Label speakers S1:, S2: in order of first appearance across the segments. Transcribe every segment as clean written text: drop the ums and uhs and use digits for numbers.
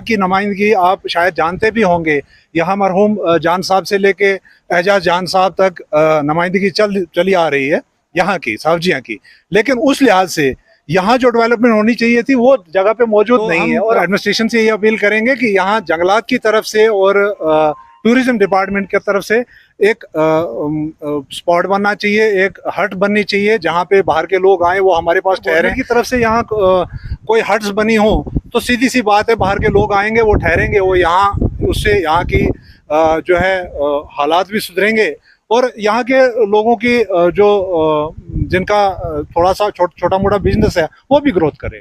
S1: की नुमाइंदगी आप शायद जानते भी होंगे। यहाँ मरहूम जान साहब से लेके एजाज जान साहब तक नुमाइंदगी चली आ रही है यहाँ की साहबजियाँ की। लेकिन उस लिहाज से यहाँ जो डेवलपमेंट होनी चाहिए थी वो जगह पे मौजूद नहीं है। और एडमिनिस्ट्रेशन से ये अपील करेंगे कि यहाँ जंगलात की तरफ से और टूरिज्म डिपार्टमेंट की तरफ से एक स्पॉट बनना चाहिए, एक हट बननी चाहिए जहाँ पे बाहर के लोग आए वो हमारे पास ठहरे। की तरफ से यहाँ कोई हट्स बनी हो तो सीधी सी बात है, बाहर के लोग आएंगे, वो ठहरेंगे, वो यहाँ उससे यहाँ की जो है हालात भी सुधरेंगे और यहाँ के लोगों की जो जिनका थोड़ा सा छोटा मोटा बिजनेस है वो भी ग्रोथ करे।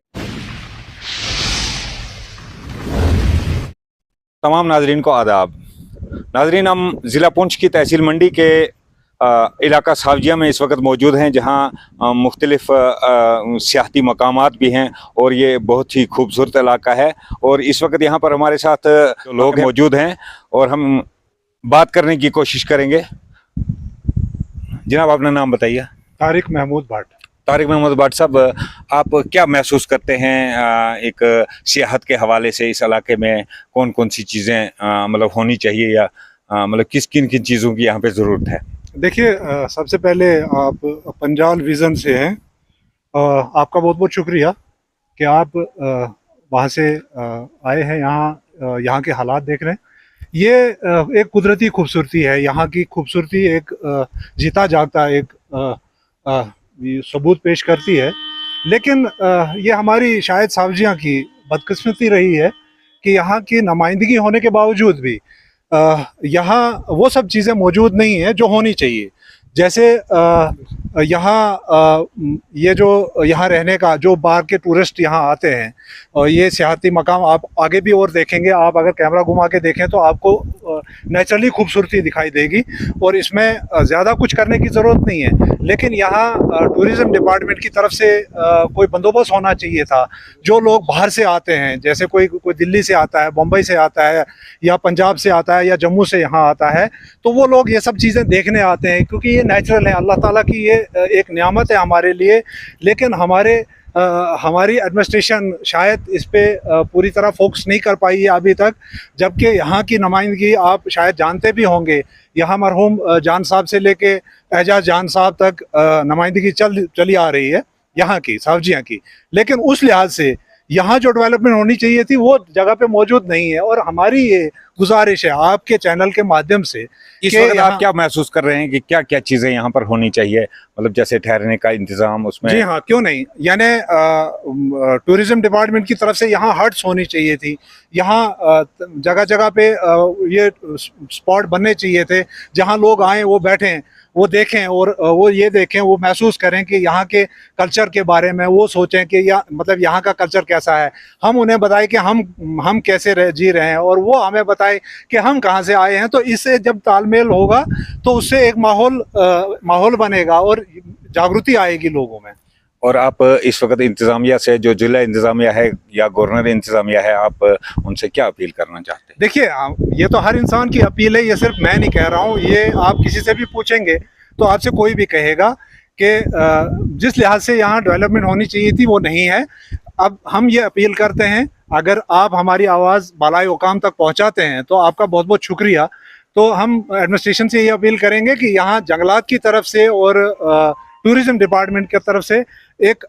S2: तमाम नाजरीन को आदाब। नाजरीन, हम ज़िला पुंछ की तहसील मंडी के इलाका साहबजिया में इस वक्त मौजूद हैं, जहां मुख्तलिफ सियाहती मकामात भी हैं और ये बहुत ही खूबसूरत इलाका है। और इस वक्त यहाँ पर हमारे साथ लोग मौजूद हैं और हम बात करने की कोशिश करेंगे। जनाब, अपना नाम बताइए।
S1: तारिक महमूद भट्ट।
S2: तारिक महमूद भट्ट साहब, आप क्या महसूस करते हैं एक सियाहत के हवाले से? इस इलाके में कौन कौन सी चीज़ें मतलब होनी चाहिए या मतलब किन किन चीज़ों की यहाँ पे ज़रूरत है?
S1: देखिए, सबसे पहले आप पंजाल विज़न से हैं। आपका बहुत बहुत शुक्रिया कि आप वहाँ से आए हैं, यहाँ के हालात देख रहे हैं। ये एक कुदरती खूबसूरती है। यहाँ की खूबसूरती एक जीता जागता एक सबूत पेश करती है। लेकिन ये हमारी शायद साहबजियाँ की बदकिस्मती रही है कि यहाँ की नुमाइंदगी होने के बावजूद भी यहाँ वो सब चीज़ें मौजूद नहीं है जो होनी चाहिए। जैसे यहाँ ये जो यहाँ रहने का जो बाहर के टूरिस्ट यहाँ आते हैं और ये सियाहती मकाम आप आगे भी और देखेंगे, आप अगर कैमरा घुमा के देखें तो आपको नेचुरली खूबसूरती दिखाई देगी और इसमें ज़्यादा कुछ करने की ज़रूरत नहीं है। लेकिन यहाँ टूरिज़म डिपार्टमेंट की तरफ से कोई बंदोबस्त होना चाहिए था। जो लोग बाहर से आते हैं, जैसे कोई दिल्ली से आता है, बम्बई से आता है या पंजाब से आता है या जम्मू से यहाँ आता है, तो वो लोग ये सब चीज़ें देखने आते हैं क्योंकि ये नेचुरल है, अल्लाह ताला की ये एक नियामत है हमारे लिए। लेकिन हमारी एडमिनिस्ट्रेशन शायद इस पे पूरी तरह फोकस नहीं कर पाई है अभी तक। जबकि यहाँ की नुमाइंदगी आप शायद जानते भी होंगे। यहाँ मरहूम जान साहब से लेके एजाज जान साहब तक नुमाइंदगी चली आ रही है यहाँ की साहबजियाँ की। लेकिन उस लिहाज से यहाँ जो डेवलपमेंट होनी चाहिए थी वो जगह पे मौजूद नहीं है। और हमारी ये गुजारिश है आपके चैनल के माध्यम से,
S2: इस वक्त आप क्या महसूस कर रहे हैं कि क्या क्या चीज़ें यहाँ पर होनी चाहिए? मतलब जैसे ठहरने का इंतज़ाम उसमें।
S1: जी हाँ, क्यों नहीं, यानी टूरिज्म डिपार्टमेंट की तरफ से यहाँ हट्स होनी चाहिए थी। यहाँ जगह जगह पे ये स्पॉट बनने चाहिए थे जहाँ लोग आएँ, वो बैठें, वो देखें और वो ये देखें, वो महसूस करें कि यहाँ के कल्चर के बारे में वो सोचें कि मतलब यहाँ का कल्चर कैसा है। हम उन्हें बताएं कि हम कैसे जी रहे हैं और वो हमें बताएं कि हम कहाँ से आए हैं। तो इससे जब तालमेल होगा तो उससे एक माहौल बनेगा और जागृति आएगी लोगों में।
S2: और आप इस वक्त इंतज़ामिया से, जो जिला इंतज़ामिया है या गवर्नर इंतज़ामिया है, आप उनसे क्या अपील करना चाहते हैं?
S1: देखिए, ये तो हर इंसान की अपील है, ये सिर्फ मैं नहीं कह रहा हूँ। ये आप किसी से भी पूछेंगे तो आपसे कोई भी कहेगा कि जिस लिहाज से यहाँ डेवलपमेंट होनी चाहिए थी वो नहीं है। अब हम ये अपील करते हैं, अगर आप हमारी आवाज़ बालाए हुकाम तक पहुँचाते हैं तो आपका बहुत बहुत शुक्रिया। तो हम एडमिनिस्ट्रेशन से ये अपील करेंगे कि यहाँ जंगलात की तरफ से और टूरिज़म डिपार्टमेंट की तरफ से एक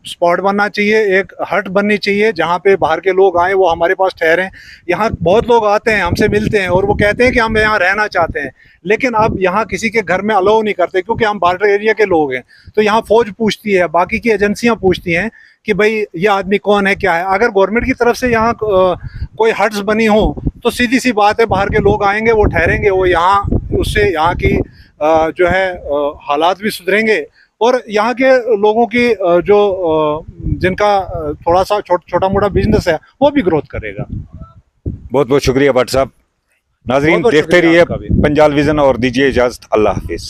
S1: स्पॉट बनना चाहिए, एक हट बननी चाहिए जहाँ पे बाहर के लोग आए, वो हमारे पास ठहरें। यहाँ बहुत लोग आते हैं, हमसे मिलते हैं और वो कहते हैं कि हम यहाँ रहना चाहते हैं, लेकिन अब यहाँ किसी के घर में अलाउ नहीं करते क्योंकि हम बॉर्डर एरिया के लोग हैं। तो यहाँ फ़ौज पूछती है, बाकी की एजेंसियाँ पूछती हैं कि भाई ये आदमी कौन है, क्या है। अगर गवर्नमेंट की तरफ से यहाँ कोई हट्स बनी हो तो सीधी सी बात है, बाहर के लोग आएंगे, वो ठहरेंगे, वो यहाँ उससे यहाँ की जो है हालात भी सुधरेंगे और यहाँ के लोगों की जो जिनका थोड़ा सा छोटा मोटा बिजनेस है वो भी ग्रोथ करेगा।
S2: बहुत बहुत शुक्रिया भट्ट साहब। नाजरीन, देखते रहिए पंजाल विजन और दीजिए इजाज़त। अल्लाह हाफिज़।